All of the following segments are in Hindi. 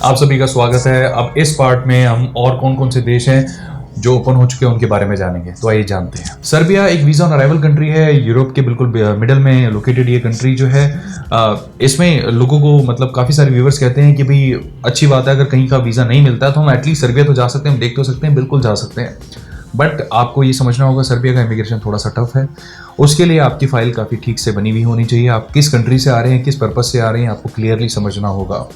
आप सभी का स्वागत है। अब इस पार्ट में हम और कौन कौन से देश हैं जो ओपन हो चुके हैं उनके बारे में जानेंगे। तो आइए जानते हैं। सर्बिया एक वीजा ऑन अराइवल कंट्री है। यूरोप के बिल्कुल मिडल में लोकेटेड ये कंट्री जो है, इसमें लोगों को मतलब काफ़ी सारे व्यूवर्स कहते हैं कि भाई अच्छी बात है, अगर कहीं का वीज़ा नहीं मिलता तो हम एटलीस्ट सर्बिया तो जा सकते हैं, हम देख तो सकते हैं, बिल्कुल जा सकते हैं। बट आपको ये समझना होगा सर्बिया का इमिग्रेशन थोड़ा सा टफ है। उसके लिए आपकी फ़ाइल काफ़ी ठीक से बनी हुई होनी चाहिए। आप किस कंट्री से आ रहे हैं, किस पर्पज़ से आ रहे हैं, आपको क्लियरली समझना होगा।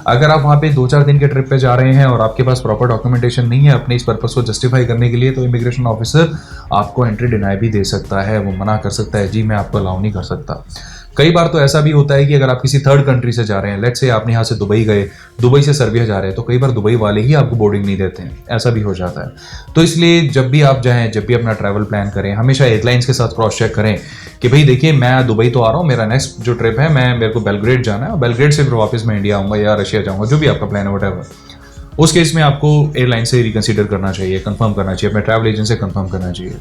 अगर आप वहाँ पे 2-4 दिन के ट्रिप पे जा रहे हैं और आपके पास प्रॉपर डॉक्यूमेंटेशन नहीं है अपने इस पर्पस को जस्टिफाई करने के लिए, तो इमिग्रेशन ऑफिसर आपको एंट्री डिनाई भी दे सकता है। वो मना कर सकता है, जी मैं आपको अलाउ नहीं कर सकता। कई बार तो ऐसा भी होता है कि अगर आप किसी थर्ड कंट्री से जा रहे हैं, लेट्स से आपने यहाँ से दुबई गए, दुबई से सर्बिया जा रहे हैं, तो कई बार दुबई वाले ही आपको बोर्डिंग नहीं देते हैं, ऐसा भी हो जाता है। तो इसलिए जब भी आप जाएं, जब भी अपना ट्रैवल प्लान करें, हमेशा एयरलाइंस के साथ क्रॉस चेक करें कि भाई देखिए मैं दुबई तो आ रहा हूँ, मेरा नेक्स्ट जो ट्रिप है मेरे को बेलग्रेड जाना है और बेलग्रेड से फिर वापस मैं इंडिया आऊँगा या रशिया जाऊँगा, जो भी आपका प्लान है व्हाटएवर। उस केस में आपको एयरलाइन से रिकंसीडर करना चाहिए, कंफर्म करना चाहिए, अपने ट्रैवल एजेंट से कंफर्म करना चाहिए।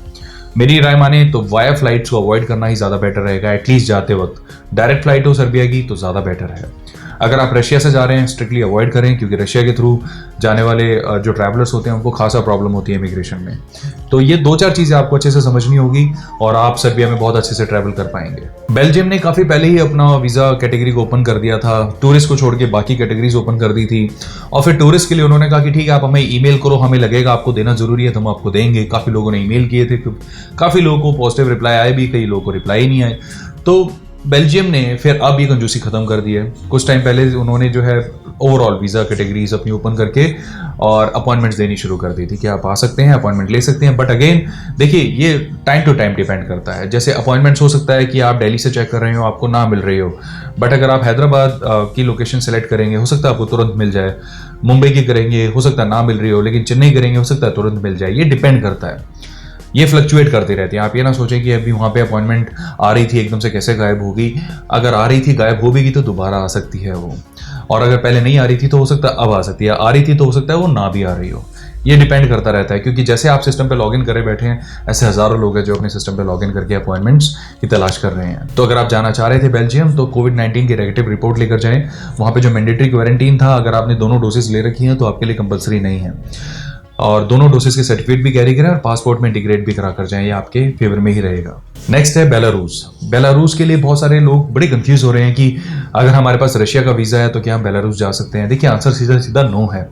मेरी राय माने तो वाया फ्लाइट्स को अवॉइड करना ही ज़्यादा बेटर रहेगा, एटलीस्ट जाते वक्त। डायरेक्ट फ्लाइट हो सर्बिया की तो ज़्यादा बेटर है। अगर आप रशिया से जा रहे हैं, स्ट्रिक्टली अवॉइड करें, क्योंकि रशिया के थ्रू जाने वाले जो ट्रैवलर्स होते हैं उनको खासा प्रॉब्लम होती है इमिग्रेशन में। तो ये 2-4 चीज़ें आपको अच्छे से समझनी होगी और आप सर्बिया में बहुत अच्छे से ट्रैवल कर पाएंगे। बेल्जियम ने काफ़ी पहले ही अपना वीज़ा कैटेगरी को ओपन कर दिया था, टूरिस्ट को छोड़ के बाकी कैटेगरीज ओपन कर दी थी। और फिर टूरिस्ट के लिए उन्होंने कहा कि ठीक है आप हमें ईमेल करो, हमें लगेगा आपको देना जरूरी है तो हम आपको देंगे। काफ़ी लोगों ने ईमेल किए थे, काफ़ी लोगों को पॉजिटिव रिप्लाई आए भी, कई लोगों को रिप्लाई नहीं आए। तो बेल्जियम ने फिर अब ये कंजूसी खत्म कर दी है। कुछ टाइम पहले उन्होंने जो है ओवरऑल वीज़ा कैटेगरीज अपनी ओपन करके और अपॉइंटमेंट्स देनी शुरू कर दी थी कि आप आ सकते हैं, अपॉइंटमेंट ले सकते हैं। बट अगेन देखिए ये टाइम टू टाइम डिपेंड करता है। जैसे अपॉइंटमेंट्स हो सकता है कि आप दिल्ली से चेक कर रहे हो, आपको ना मिल रही हो, बट अगर आप हैदराबाद की लोकेशन सेलेक्ट करेंगे हो सकता है आपको तुरंत मिल जाए। मुंबई की करेंगे हो सकता है ना मिल रही हो, लेकिन चेन्नई करेंगे हो सकता है तुरंत मिल जाए। ये डिपेंड करता है, ये फ्लक्चुएट करती रहती है। आप ये ना सोचें कि अभी वहाँ पे अपॉइंटमेंट आ रही थी एकदम से कैसे गायब होगी। अगर आ रही थी गायब हो भी तो दोबारा आ सकती है वो, और अगर पहले नहीं आ रही थी तो हो सकता है अब आ सकती है, आ रही थी तो हो सकता है वो ना भी आ रही हो। ये डिपेंड करता रहता है, क्योंकि जैसे आप सिस्टम पे लॉगिन करे बैठे हैं ऐसे हज़ारों लोग हैं जो अपने सिस्टम पे लॉगिन करके अपॉइंटमेंट्स की तलाश कर रहे हैं। तो अगर आप जाना चाह रहे थे बेल्जियम तो कोविड-19 की नेगेटिव रिपोर्ट लेकर जाएं। वहाँ पे जो मैंडेटरी क्वारंटीन था, अगर आपने दोनों डोसेज ले रखी हैं तो आपके लिए कंपलसरी नहीं है, और दोनों डोसेस के सर्टिफिकेट भी कैरी करें और पासपोर्ट में इंटीग्रेट भी करा कर जाएं, ये आपके फेवर में ही रहेगा। नेक्स्ट है बेलारूस। बेलारूस के लिए बहुत सारे लोग बड़े कंफ्यूज हो रहे हैं कि अगर हमारे पास रशिया का वीज़ा है तो क्या हम बेलारूस जा सकते हैं। देखिए आंसर सीधा सीधा नो है।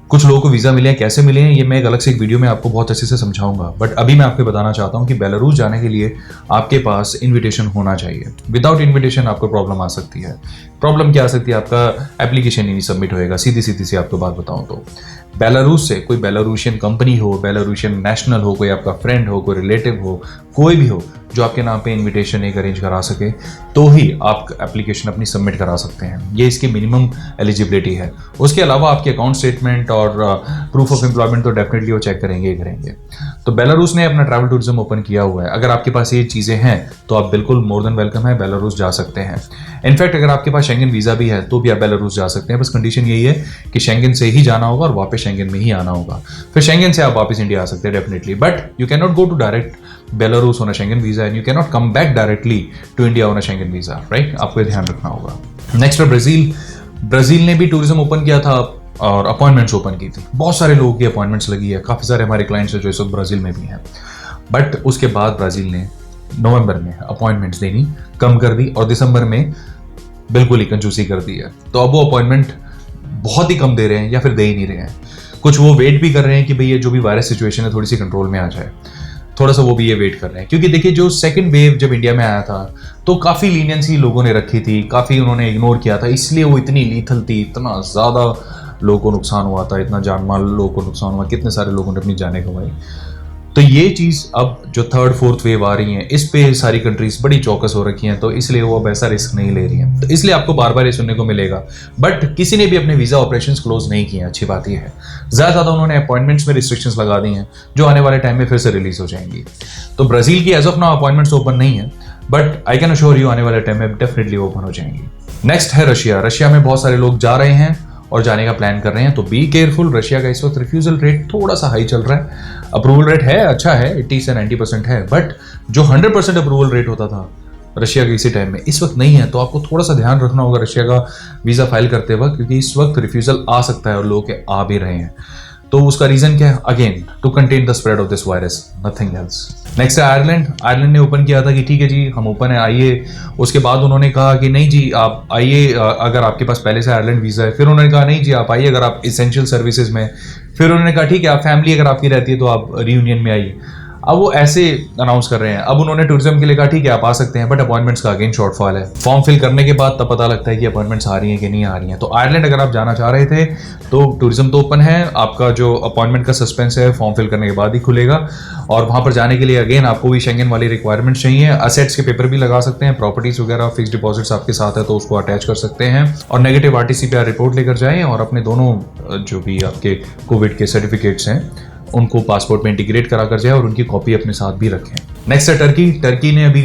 कुछ लोगों को वीज़ा मिले हैं, कैसे मिले हैं ये मैं एक अलग से एक वीडियो में आपको बहुत अच्छे से समझाऊंगा। बट अभी मैं आपको बताना चाहता हूं कि बेलारूस जाने के लिए आपके पास इनविटेशन होना चाहिए। विदाउट इनविटेशन आपको प्रॉब्लम आ सकती है। प्रॉब्लम क्या आ सकती है, आपका एप्लीकेशन ही नहीं सबमिट होएगा। सीधी सीधी सी आपको बात बताऊं तो बेलारूस से कोई बेलारूशियन कंपनी हो, बेलारूशियन नेशनल हो, कोई आपका फ्रेंड हो, कोई रिलेटिव हो, कोई भी हो जो आपके नाम पे इनविटेशन एक अरेंज करा सके, तो ही आप एप्लीकेशन अपनी सबमिट करा सकते हैं। ये इसकी मिनिमम एलिजिबिलिटी है। उसके अलावा आपके अकाउंट स्टेटमेंट और प्रूफ ऑफ एम्प्लॉयमेंट तो डेफिनेटली वो चेक करेंगे ही करेंगे। तो बेलारूस ने अपना ट्रैवल टूरिज्म ओपन किया हुआ है। अगर आपके पास ये चीज़ें हैं तो आप बिल्कुल मोर देन वेलकम है, बेलारूस जा सकते हैं। इनफैक्ट अगर आपके पास शेंगन वीज़ा भी है तो भी आप बेलारूस जा सकते हैं। बस कंडीशन यही है कि शेंगन से ही जाना होगा और वापस शेंगन में ही आना होगा। फिर शेंगन से आप वापस इंडिया आ सकते हैं definitely, but you can not go to direct Belarus on a Schengen visa and you can not come back directly to India on a Schengen visa, right. आपको ये ध्यान रखना होगा। नेक्स्ट है ब्राज़ील। ब्राज़ील ने भी टूरिज्म ओपन किया था और अपॉइंटमेंट्स ओपन की थी। बहुत सारे लोगों की अपॉइंटमेंट्स लगी है, काफ़ी सारे हमारे क्लाइंट्स हैं जो इस वक्त ब्राज़ील में भी हैं। बट उसके बाद ब्राज़ील ने नवंबर में अपॉइंटमेंट्स देनी कम कर दी और दिसंबर में बिल्कुल ही कंजूसी कर दी है। तो अब वो अपॉइंटमेंट बहुत ही कम दे रहे हैं या फिर दे ही नहीं रहे हैं। कुछ वो वेट भी कर रहे हैं कि भाई ये जो भी वायरस सिचुएशन है थोड़ी सी कंट्रोल में आ जाए, थोड़ा सा वो भी ये वेट कर रहे हैं। क्योंकि देखिए जो सेकंड वेव जब इंडिया में आया था तो काफ़ी लीनियंसी लोगों ने रखी थी, काफ़ी उन्होंने इग्नोर किया था, इसलिए वो इतनी लीथल थी, इतना ज़्यादा लोगों को नुकसान हुआ था, इतना जान माल लोगों को नुकसान हुआ, कितने सारे लोगों ने अपनी जानें गंवाई। तो ये चीज़ अब जो थर्ड फोर्थ वेव आ रही है इस पे सारी कंट्रीज बड़ी चौकस हो रखी हैं, तो इसलिए वो अब ऐसा रिस्क नहीं ले रही हैं। तो इसलिए आपको बार बार ये सुनने को मिलेगा। बट किसी ने भी अपने वीज़ा ऑपरेशंस क्लोज नहीं किए हैं, अच्छी बात ये है। ज़्यादा उन्होंने अपॉइंटमेंट्स में रिस्ट्रिक्शंस लगा दी हैं जो आने वाले टाइम में फिर से रिलीज हो जाएंगी। तो ब्राज़ील की as of now appointments open नहीं है, but I can assure you आने वाले टाइम में डेफिनेटली ओपन हो जाएंगी। नेक्स्ट है रशिया। रशिया में बहुत सारे लोग जा रहे हैं और जाने का प्लान कर रहे हैं, तो बी केयरफुल। रशिया का इस वक्त रिफ्यूजल रेट थोड़ा सा हाई चल रहा है। अप्रूवल रेट है अच्छा है, 80 से 90% है, बट जो 100% अप्रूवल रेट होता था रशिया के इसी टाइम में, इस वक्त नहीं है। तो आपको थोड़ा सा ध्यान रखना होगा रशिया का वीज़ा फाइल करते वक्त, क्योंकि इस वक्त रिफ्यूज़ल आ सकता है और लोग के आ भी रहे हैं। तो उसका रीजन क्या है? Again to contain the spread of this virus, nothing else. Next है आयरलैंड। आयरलैंड ने ओपन किया था कि ठीक है जी हम ओपन है, आइए। उसके बाद उन्होंने कहा कि नहीं जी आप आइए अगर आपके पास पहले से आयरलैंड वीज़ा है। फिर उन्होंने कहा नहीं जी आप आइए अगर आप इसेंशियल सर्विसेज में। फिर उन्होंने कहा ठीक है आप फैमिली अगर आपकी रहती है तो आप रीयूनियन में आइए। अब वो ऐसे अनाउंस कर रहे हैं। अब उन्होंने टूरिज्म के लिए कहा ठीक है आप आ सकते हैं, बट अपॉइंटमेंट्स का अगेन शॉर्टफॉल है। फॉर्म फिल करने के बाद तब पता लगता है कि अपॉइंटमेंट्स आ रही हैं कि नहीं आ रही हैं। तो आयरलैंड अगर आप जाना चाह रहे थे तो टूरिज्म तो ओपन है, आपका जो अपॉइंटमेंट का सस्पेंस है फॉर्म फिल करने के बाद ही खुलेगा। और वहां पर जाने के लिए अगेन आपको भी शेंगन वाली रिक्वायरमेंट चाहिए। असेट्स के पेपर भी लगा सकते हैं, प्रॉपर्टीज वगैरह, फिक्स डिपॉजिट्स आपके साथ है तो उसको अटैच कर सकते हैं। और नेगेटिव RT-CPR रिपोर्ट लेकर जाएं और अपने दोनों जो भी आपके कोविड के सर्टिफिकेट्स हैं उनको पासपोर्ट में इंटीग्रेट करा कर जाए और उनकी कॉपी अपने साथ भी रखें। नेक्स्ट है टर्की। टर्की ने अभी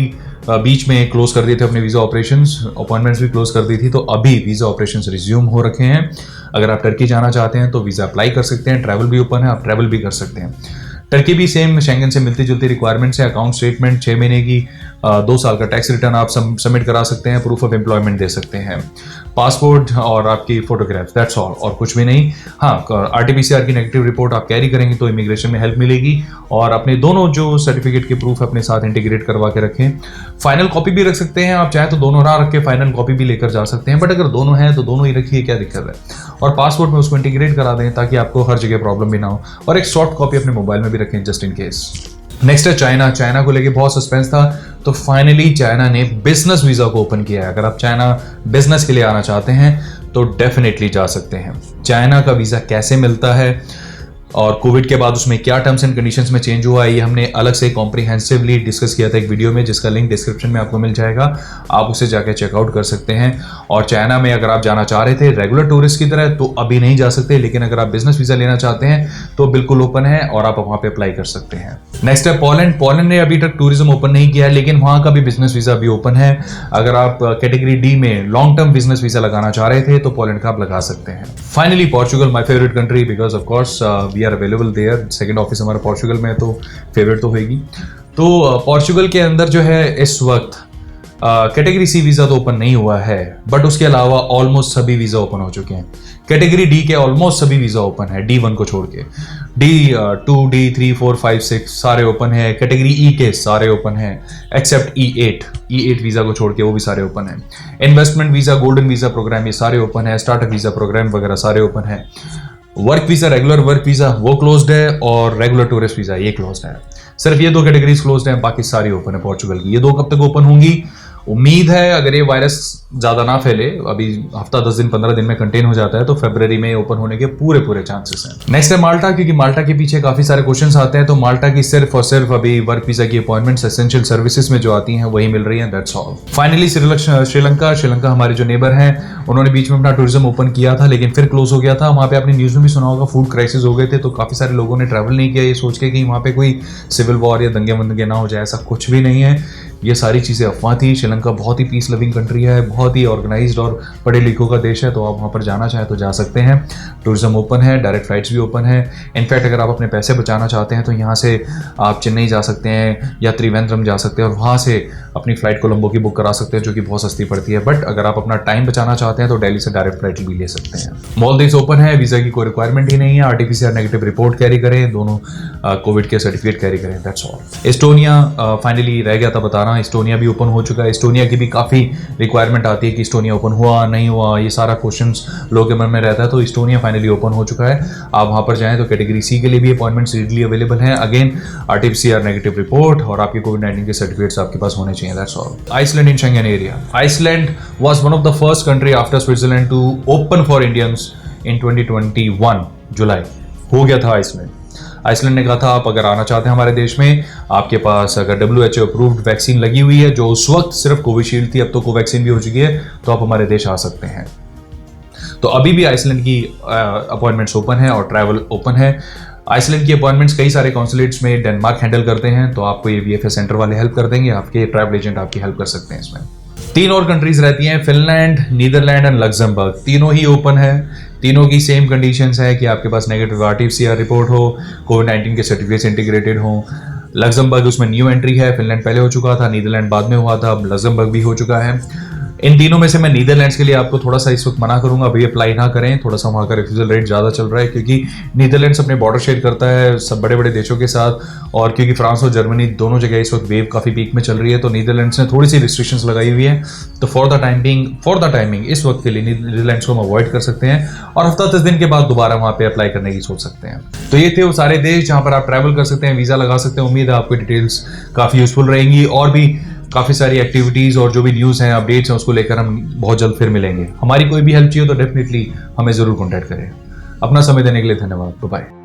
बीच में क्लोज कर दिए थे अपने वीज़ा ऑपरेशंस, अपॉइंटमेंट्स भी क्लोज कर दी थी, तो अभी वीज़ा ऑपरेशंस रिज्यूम हो रखे हैं। अगर आप टर्की जाना चाहते हैं तो वीज़ा अप्लाई कर सकते हैं, ट्रैवल भी ओपन है, आप ट्रैवल भी कर सकते हैं। टर्की भी सेम शेंगन से मिलती जुलती रिक्वायरमेंट्स है। अकाउंट स्टेटमेंट 6 महीने की, 2 साल का टैक्स रिटर्न आप सबमिट करा सकते हैं, प्रूफ ऑफ एम्प्लॉयमेंट दे सकते हैं, पासपोर्ट और आपकी फोटोग्राफ, दैट्स ऑल, और कुछ भी नहीं। हाँ, RT-PCR की नेगेटिव रिपोर्ट आप कैरी करेंगे तो इमिग्रेशन में हेल्प मिलेगी। और अपने दोनों जो सर्टिफिकेट के प्रूफ अपने साथ इंटीग्रेट करवा के रखें। फाइनल कॉपी भी रख सकते हैं, आप चाहे तो दोनों ना रख के फाइनल कॉपी भी लेकर जा सकते हैं, बट अगर दोनों हैं तो दोनों ही रखिए, क्या दिक्कत है। और पासपोर्ट में उसको इंटीग्रेट करा दें ताकि आपको हर जगह प्रॉब्लम भी ना हो। और एक सॉफ्ट कॉपी अपने मोबाइल में भी रखें जस्ट इन केस। नेक्स्ट है चाइना। चाइना को लेके बहुत सस्पेंस था, तो फाइनली चाइना ने बिजनेस वीजा को ओपन किया है। अगर आप चाइना बिजनेस के लिए आना चाहते हैं तो डेफिनेटली जा सकते हैं। चाइना का वीजा कैसे मिलता है और कोविड के बाद उसमें क्या टर्म्स एंड कंडीशंस में चेंज हुआ है, ये हमने अलग से कॉम्प्रिहेंसिवली डिस्कस किया था एक वीडियो में, जिसका लिंक डिस्क्रिप्शन में आपको मिल जाएगा, आप उसे जाके चेकआउट कर सकते हैं। और चाइना में अगर आप जाना चाह रहे थे रेगुलर टूरिस्ट की तरह तो अभी नहीं जा सकते, लेकिन अगर आप बिजनेस वीजा लेना चाहते हैं तो बिल्कुल ओपन है और आप वहां पे अप्लाई कर सकते हैं। नेक्स्ट है पोलैंड। पोलैंड ने अभी तक टूरिज्म ओपन नहीं किया है, लेकिन वहां का भी बिजनेस वीजा अभी ओपन है। अगर आप कैटेगरी डी में लॉन्ग टर्म बिजनेस वीजा लगाना चाह रहे थे तो पोलैंड का आप लगा सकते हैं। Finally Portugal, my favourite country, because of course we are available there. Second office हमारा पोर्चुगल में है तो फेवरेट तो होगी। तो पोर्चुगल के अंदर जो है इस वक्त कैटेगरी सी वीजा तो ओपन नहीं हुआ है, बट उसके अलावा ऑलमोस्ट सभी वीजा ओपन हो चुके हैं। कैटेगरी डी के ऑलमोस्ट सभी वीजा ओपन है, D1 को छोड़ के। D2, D3, 4, 5, 6 सारे ओपन है। कैटेगरी ई के सारे ओपन है एक्सेप्ट E8 वीजा को छोड़ के, वो भी सारे ओपन है। Investment visa, golden visa program ये सारे ओपन है। स्टार्टअप वीजा प्रोग्राम वगैरह सारे ओपन है। Work visa, regular work visa वो क्लोज्ड है और रेगुलर टूरिस्ट वीजा ये क्लोज्ड है। सिर्फ ये 2 कैटेगरीज क्लोज्ड हैं, बाकी सारी ओपन है पोर्चुगल की। ये 2 कब तक ओपन होंगी? उम्मीद है अगर ये वायरस ज्यादा ना फैले, अभी हफ्ता 10 दिन 15 दिन में कंटेन हो जाता है तो फरवरी में ओपन होने के पूरे चांसेस हैं। नेक्स्ट है माल्टा, क्योंकि माल्टा के पीछे काफी सारे क्वेश्चंस आते हैं, तो माल्टा की सिर्फ और सिर्फ अभी वर्क वीजा की अपॉइंटमेंट्स एसेंशियल सर्विसेज में जो आती हैं वही मिल रही है, that's all. Finally Sri Lanka. Sri Lanka हमारे जो नेबर हैं उन्होंने बीच में अपना टूरिज्म ओपन किया था लेकिन फिर क्लोज हो गया था। वहां पे आपने न्यूज में भी सुना होगा फूड क्राइसिस हो गए थे, तो काफी सारे लोगों ने ट्रैवल नहीं किया ये सोच के कि वहां पे कोई सिविल वॉर या दंगे वंगे ना हो जाए। ऐसा कुछ भी नहीं है, ये सारी चीज़ें अफवाह थी। श्रीलंका बहुत ही पीस लविंग कंट्री है, बहुत ही ऑर्गेनाइज्ड और पढ़े लिखों का देश है, तो आप वहाँ पर जाना चाहें तो जा सकते हैं। टूरिज्म ओपन है, डायरेक्ट फ्लाइट्स भी ओपन है। इनफैक्ट अगर आप अपने पैसे बचाना चाहते हैं तो यहाँ से आप चेन्नई जा सकते हैं या त्रिवेंद्रम जा सकते हैं और वहाँ से अपनी फ्लाइट कोलंबो की बुक करा सकते हैं, जो कि बहुत सस्ती पड़ती है। बट अगर आप अपना टाइम बचाना चाहते हैं तो दिल्ली से डायरेक्ट फ्लाइट भी ले सकते हैं। मालदीव्स ओपन है, वीज़ा की कोई रिक्वायरमेंट ही नहीं है। RT-PCR नेगेटिव रिपोर्ट कैरी करें, दोनों कोविड के सर्टिफिकेट कैरी करें, दैट्स ऑल। एस्टोनिया फाइनली रह गया था बताना, एस्टोनिया भी ओपन हो चुका है। एस्टोनिया की भी काफ़ी रिक्वायरमेंट आती है कि एस्टोनिया ओपन हुआ नहीं हुआ, ये सारा क्वेश्चंस लोगों के मन में रहता है, तो एस्टोनिया फाइनली ओपन हो चुका है। आप वहाँ पर जाएं तो कैटेगरी सी के लिए भी अपॉइंटमेंट्स ईजिली अवेलेबल हैं। अगेन RT-PCR नेगेटिव रिपोर्ट और आपके कोविड-19 के सर्टिफिकेट्स आपके पास होने चाहिए, that's all. Iceland in Schengen area. Iceland was one of the first country after Switzerland to open for Indians in 2021 July. हो गया था आइसलैंड। आइसलैंड ने कहा था आप अगर आना चाहते हैं हमारे देश में, आपके पास अगर WHO अप्रूव्ड वैक्सीन लगी हुई है, जो उस वक्त सिर्फ कोविशील्ड थी, अब तो कोवैक्सीन भी हो चुकी है, तो आप हमारे देश आ सकते हैं। तो अभी भी आइसलैंड की अपॉइंटमेंट्स ओपन है और ट्रैवल ओपन है। आइसलैंड की अपॉइंटमेंट्स कई सारे कॉन्सुलेट्स में डेनमार्क हैंडल करते हैं, तो आपको ये VFS सेंटर वाले हेल्प कर देंगे, आपके ट्रैवल एजेंट आपकी हेल्प कर सकते हैं इसमें। 3 और कंट्रीज रहती हैं, फिनलैंड, नीदरलैंड एंड लग्जमबर्ग। तीनों ही ओपन है, तीनों की सेम कंडीशंस है कि आपके पास नेगेटिव RT-PCR रिपोर्ट हो, कोविड-19 के सर्टिफिकेट्स इंटीग्रेटेड हो, लग्जमबर्ग उसमें न्यू एंट्री है, फिनलैंड पहले हो चुका था, नीदरलैंड बाद में हुआ था, अब लग्जमबर्ग भी हो चुका है। इन तीनों में से मैं नीदरलैंड्स के लिए आपको थोड़ा सा इस वक्त मना करूंगा, अभी अप्लाई ना करें, थोड़ा सा वहाँ का रिफ्यूजल रेट ज़्यादा चल रहा है, क्योंकि नीदरलैंड्स अपने बॉर्डर शेयर करता है सब बड़े बड़े देशों के साथ, और क्योंकि फ्रांस और जर्मनी दोनों जगह इस वक्त वेव काफ़ी पीक में चल रही है, तो नीदरलैंड्स ने थोड़ी सी रिस्ट्रिक्शंस लगाई हुई है। तो फॉर द टाइमिंग इस वक्त के लिए नीदरलैंड्स को हम अवॉइड कर सकते हैं, और हफ्ता 10 दिन के बाद दोबारा वहाँ पे अप्लाई करने की सोच सकते हैं। तो ये थे वो सारे देश जहाँ पर आप ट्रैवल कर सकते हैं, वीज़ा लगा सकते हैं। उम्मीद है आपको डिटेल्स काफ़ी यूजफुल रहेंगी, और भी काफ़ी सारी एक्टिविटीज़ और जो भी न्यूज़ हैं, अपडेट्स हैं, उसको लेकर हम बहुत जल्द फिर मिलेंगे। हमारी कोई भी हेल्प चाहिए तो डेफिनेटली हमें ज़रूर कॉन्टैक्ट करें। अपना समय देने के लिए धन्यवाद। बाय।